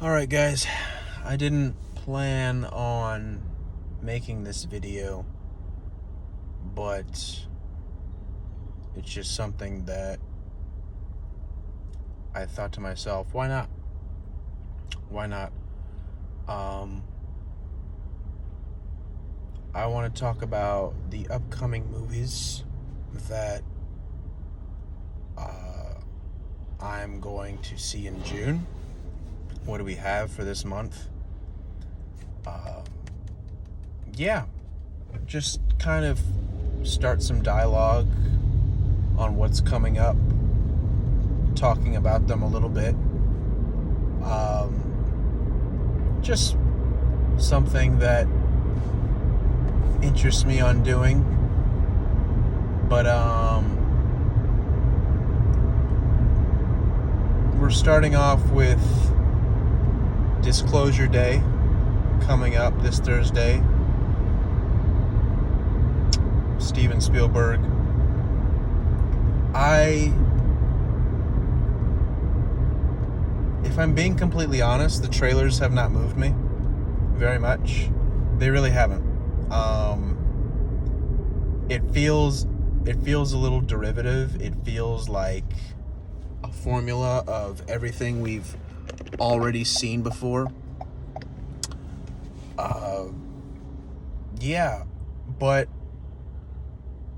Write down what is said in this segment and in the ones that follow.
Alright guys, I didn't plan on making this video, but it's just something that I thought to myself, why not? Why not? I want to talk about the upcoming movies that I'm going to see in June. What do we have for this month? Yeah, just kind of start some dialogue on what's coming up, talking about them a little bit. Just something that interests me on doing. But we're starting off with Disclosure Day coming up this Thursday. Steven Spielberg. If I'm being completely honest, the trailers have not moved me very much. They really haven't. It feels a little derivative. It feels like a formula of everything we've already seen before. Yeah, but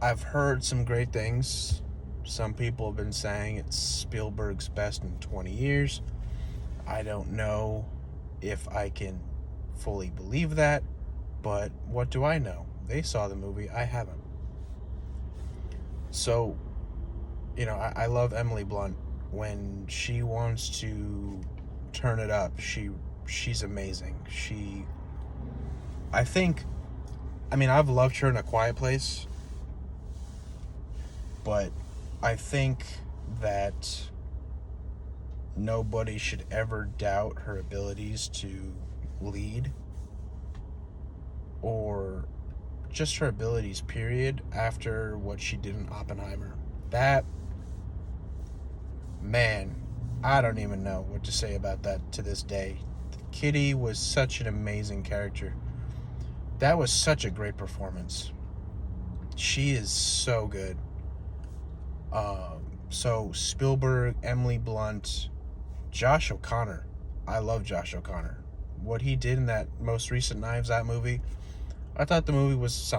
I've heard some great things. Some people have been saying it's Spielberg's best in 20 years. I don't know if I can fully believe that, but what do I know? They saw the movie, I haven't. So, I love Emily Blunt. When she wants to turn it up, she's amazing. I've loved her in A Quiet Place, but I think that nobody should ever doubt her abilities to lead, or just her abilities, period, after what she did in Oppenheimer. That, man, I don't even know what to say about that to this day. Kitty was such an amazing character. That was such a great performance. She is so good. So Spielberg, Emily Blunt, Josh O'Connor. I love Josh O'Connor. What he did in that most recent Knives Out movie, I thought the movie was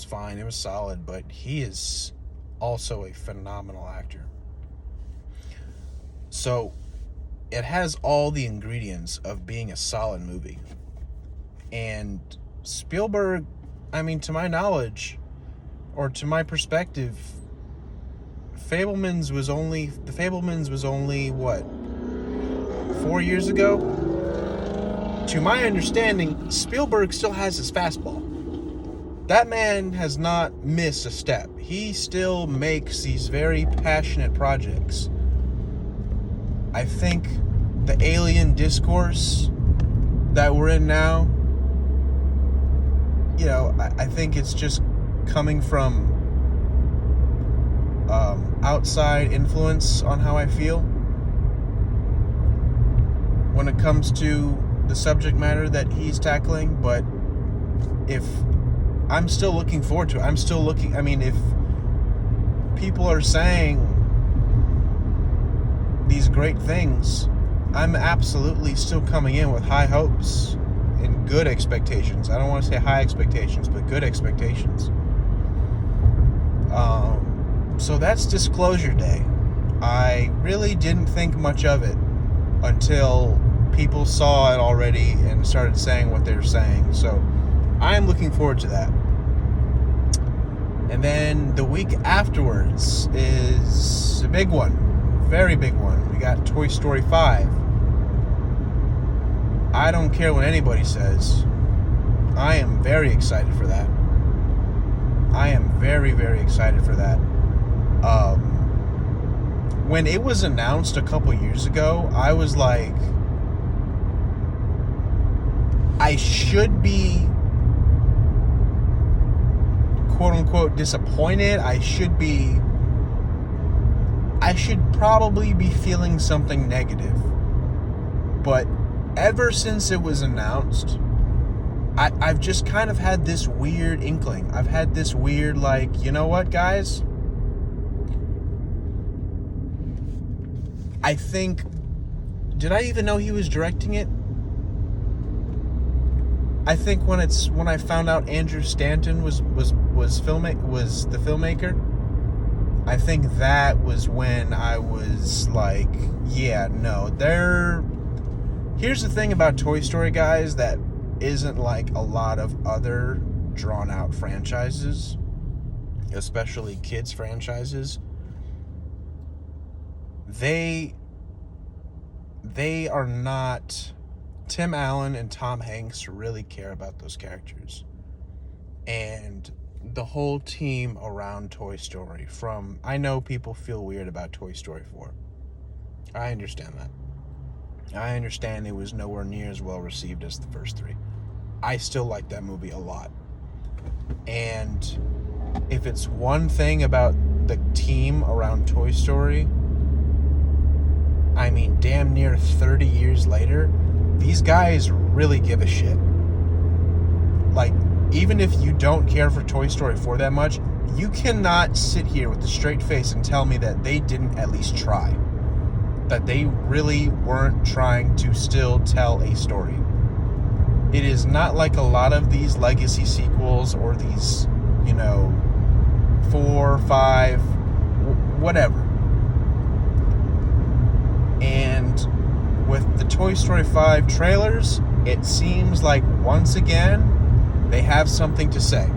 fine. It was solid, but he is also a phenomenal actor. So it has all the ingredients of being a solid movie. And Spielberg, to my knowledge, or to my perspective, The Fabelmans was only what, 4 years ago? To my understanding, Spielberg still has his fastball. That man has not missed a step. He still makes these very passionate projects. I think the alien discourse that we're in now, I think it's just coming from outside influence on how I feel when it comes to the subject matter that he's tackling. But if I'm still looking forward to it, if people are saying these great things, I'm absolutely still coming in with high hopes and good expectations. I don't want to say high expectations, but good expectations. So that's Disclosure Day. I really didn't think much of it until people saw it already and started saying what they were saying. So I'm looking forward to that. And then the week afterwards is a big one. Very big one. We got Toy Story 5. I don't care what anybody says. I am very excited for that. I am very, very excited for that. When it was announced a couple years ago, I was like, I should be quote unquote disappointed. I should probably be feeling something negative. But ever since it was announced, I've just kind of had this weird inkling. I've had this weird, like, you know what, guys? I think... Did I even know he was directing it? I think when I found out Andrew Stanton was the filmmaker, I think that was when I was like, yeah, no. Here's the thing about Toy Story, guys, that isn't like a lot of other drawn out franchises, especially kids franchises. They are not... Tim Allen and Tom Hanks really care about those characters. And the whole team around Toy Story, I know people feel weird about Toy Story 4. I understand that. I understand it was nowhere near as well received as the first three. I still like that movie a lot. And if it's one thing about the team around Toy Story, I mean, damn near 30 years later, these guys really give a shit. Like, even if you don't care for Toy Story 4 that much, you cannot sit here with a straight face and tell me that they didn't at least try. That they really weren't trying to still tell a story. It is not like a lot of these legacy sequels or these, 4, 5, whatever. And with the Toy Story 5 trailers, it seems like once again they have something to say.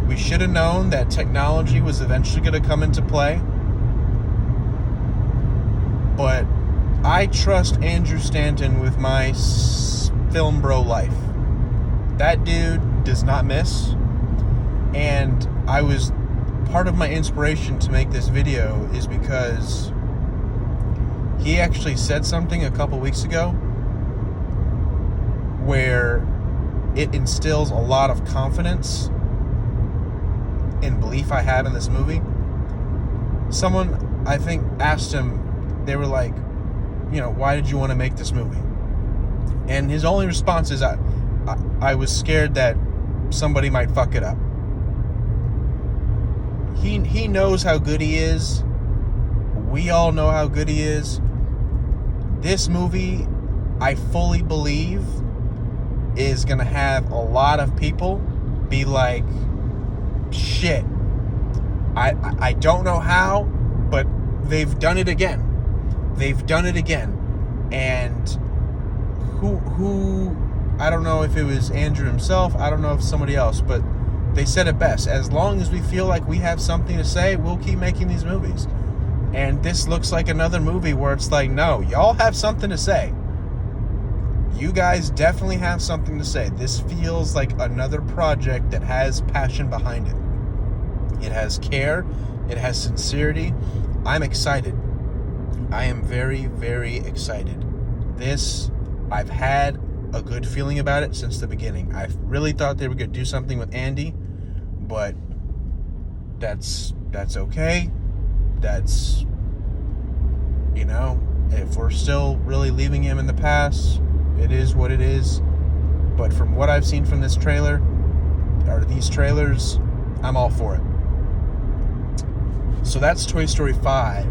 We should have known that technology was eventually going to come into play. But I trust Andrew Stanton with my film bro life. That dude does not miss. And part of my inspiration to make this video is because he actually said something a couple weeks ago where it instills a lot of confidence and belief I have in this movie. Someone, I think, asked him, they were like, why did you want to make this movie? And his only response is, I was scared that somebody might fuck it up. He knows how good he is. We all know how good he is. This movie, I fully believe, is going to have a lot of people be like, shit, I don't know how, but they've done it again. They've done it again. And who I don't know if it was Andrew himself, I don't know if somebody else, but they said it best. As long as we feel like we have something to say, we'll keep making these movies. And this looks like another movie where it's like, no, y'all have something to say. You guys definitely have something to say. This feels like another project that has passion behind it. It has care. It has sincerity. I'm excited. I am very, very excited. I've had a good feeling about it since the beginning. I really thought they were going to do something with Andy, but that's okay. That's, if we're still really leaving him in the past, it is what it is. But from what I've seen from this trailer, or these trailers, I'm all for it. So that's Toy Story 5.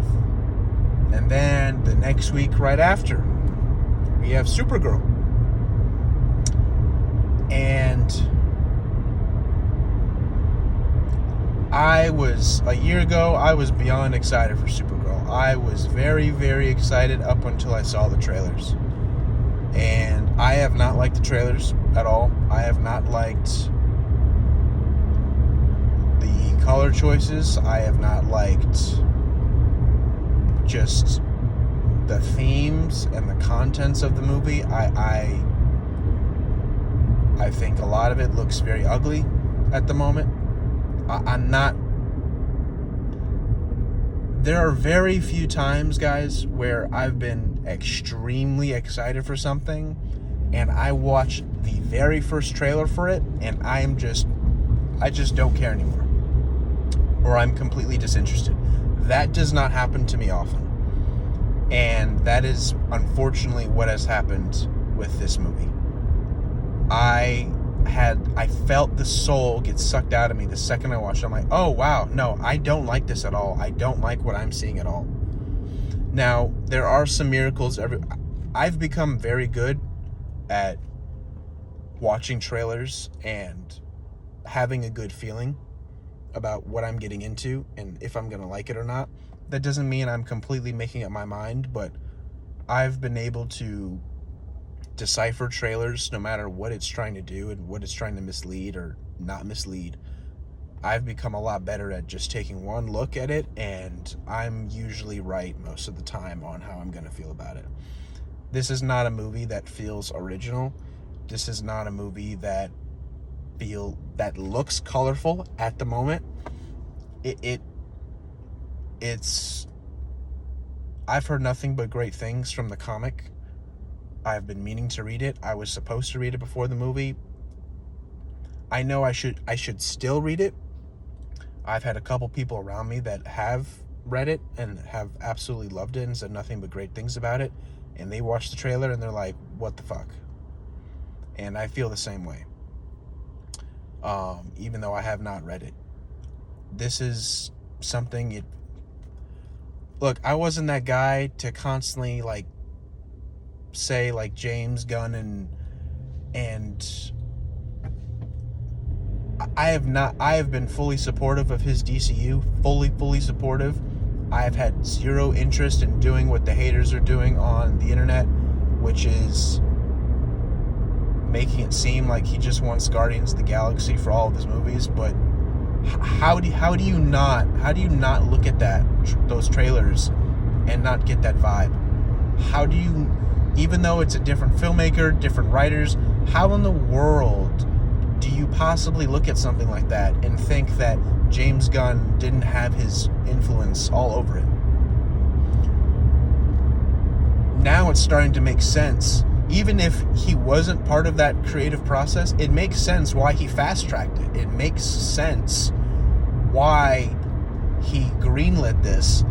And then the next week right after, we have Supergirl. And a year ago, I was beyond excited for Supergirl. I was very, very excited up until I saw the trailers. And I have not liked the trailers at all. I have not liked the color choices. I have not liked just the themes and the contents of the movie. I think a lot of it looks very ugly at the moment. There are very few times, guys, where I've been extremely excited for something and I watch the very first trailer for it and I just don't care anymore. Or I'm completely disinterested. That does not happen to me often. And that is unfortunately what has happened with this movie. I felt the soul get sucked out of me the second I watched it. I'm like, oh wow, no, I don't like this at all. I don't like what I'm seeing at all. Now, there are some miracles. I've become very good at watching trailers and having a good feeling about what I'm getting into and if I'm going to like it or not. That doesn't mean I'm completely making up my mind, but I've been able to decipher trailers no matter what it's trying to do and what it's trying to mislead or not mislead. I've become a lot better at just taking one look at it, and I'm usually right most of the time on how I'm going to feel about it. This is not a movie that feels original. This is not a movie that looks colorful at the moment. It's I've heard nothing but great things from the comic. I've been meaning to read it. I was supposed to read it before the movie. I know I should still read it. I've had a couple people around me that have read it and have absolutely loved it and said nothing but great things about it. And they watched the trailer and they're like, what the fuck? And I feel the same way. Even though I have not read it. This is something look, I wasn't that guy to constantly say James Gunn and I have been fully supportive of his DCU, fully supportive. I have had zero interest in doing what the haters are doing on the internet, which is making it seem like he just wants Guardians of the Galaxy for all of his movies. But how do you not look at those trailers and not get that vibe? How do you, even though it's a different filmmaker, different writers, how in the world do you possibly look at something like that and think that James Gunn didn't have his influence all over it? Now it's starting to make sense. Even if he wasn't part of that creative process, it makes sense why he fast-tracked it. It makes sense why he greenlit this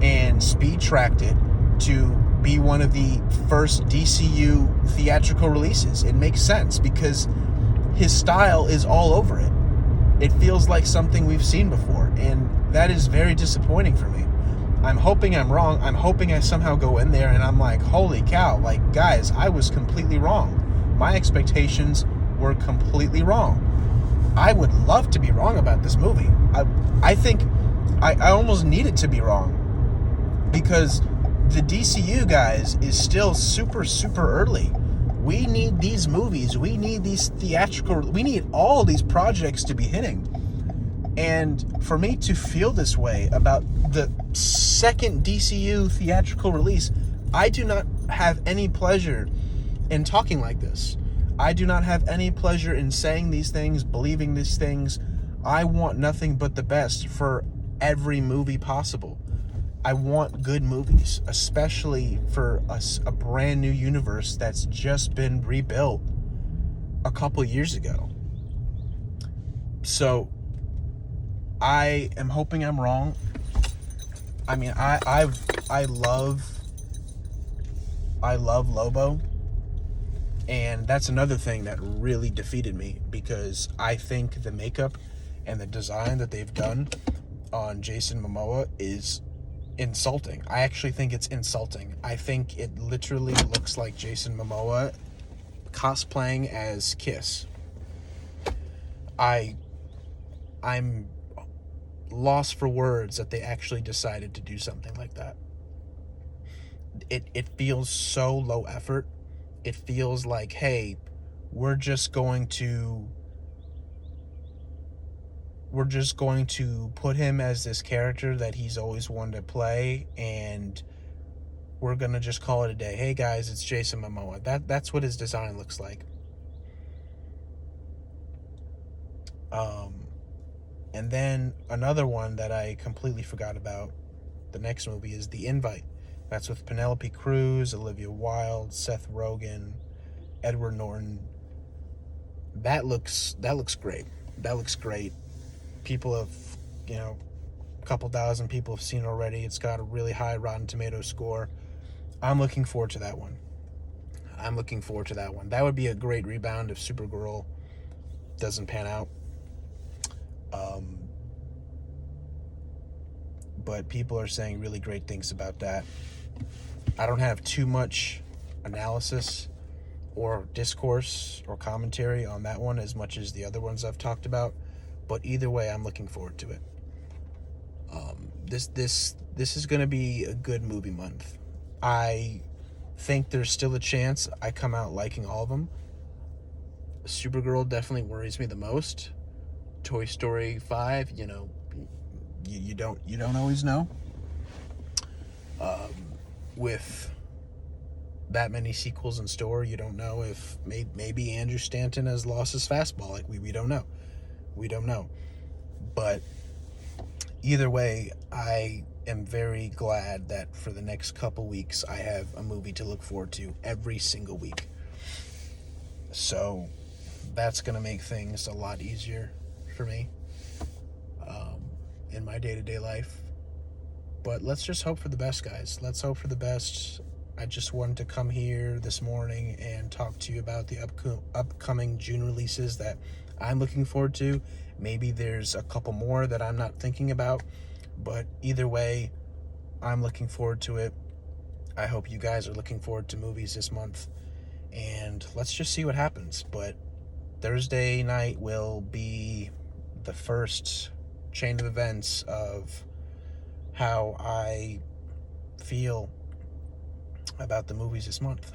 and speed-tracked it to be one of the first DCU theatrical releases. It makes sense because his style is all over it. It feels like something we've seen before, and that is very disappointing for me. I'm hoping I'm wrong. I'm hoping I somehow go in there and I'm like, holy cow, guys, I was completely wrong. My expectations were completely wrong. I would love to be wrong about this movie. I think I almost need it to be wrong because the DCU, guys, is still super early. We need these movies. We need these we need all these projects to be hitting. And for me to feel this way about the second DCU theatrical release, I do not have any pleasure in talking like this. I do not have any pleasure in saying these things, believing these things. I want nothing but the best for every movie possible. I want good movies, especially for a brand new universe that's just been rebuilt a couple years ago. So I am hoping I'm wrong. I mean, I love Lobo, and that's another thing that really defeated me because I think the makeup and the design that they've done on Jason Momoa is insulting. I actually think it's insulting. I think it literally looks like Jason Momoa cosplaying as Kiss. I'm lost for words that they actually decided to do something like that. It feels so low effort. It feels like, hey, we're just going to put him as this character that he's always wanted to play, and we're gonna just call it a day. Hey guys, it's Jason Momoa. That's what his design looks like. And then another one that I completely forgot about, the next movie, is The Invite. That's with Penelope Cruz, Olivia Wilde, Seth Rogen, Edward Norton. That looks great. That looks great. People have, a couple thousand people have seen it already. It's got a really high Rotten Tomatoes score. I'm looking forward to that one. I'm looking forward to that one. That would be a great rebound if Supergirl doesn't pan out. Um, but people are saying really great things about that. I don't have too much analysis or discourse or commentary on that one as much as the other ones I've talked about, but either way, I'm looking forward to it. This is going to be a good movie month. I think there's still a chance I come out liking all of them. Supergirl definitely worries me the most. Toy Story 5, you don't always know. With that many sequels in store, you don't know if maybe Andrew Stanton has lost his fastball. Like we don't know. We don't know. But either way, I am very glad that for the next couple weeks I have a movie to look forward to every single week. So that's going to make things a lot easier for me in my day-to-day life. But let's just hope for the best, guys. Let's hope for the best. I just wanted to come here this morning and talk to you about the upcoming June releases that I'm looking forward to. Maybe there's a couple more that I'm not thinking about, but either way, I'm looking forward to it. I hope you guys are looking forward to movies this month, and let's just see what happens. But Thursday night will be the first chain of events of how I feel about the movies this month.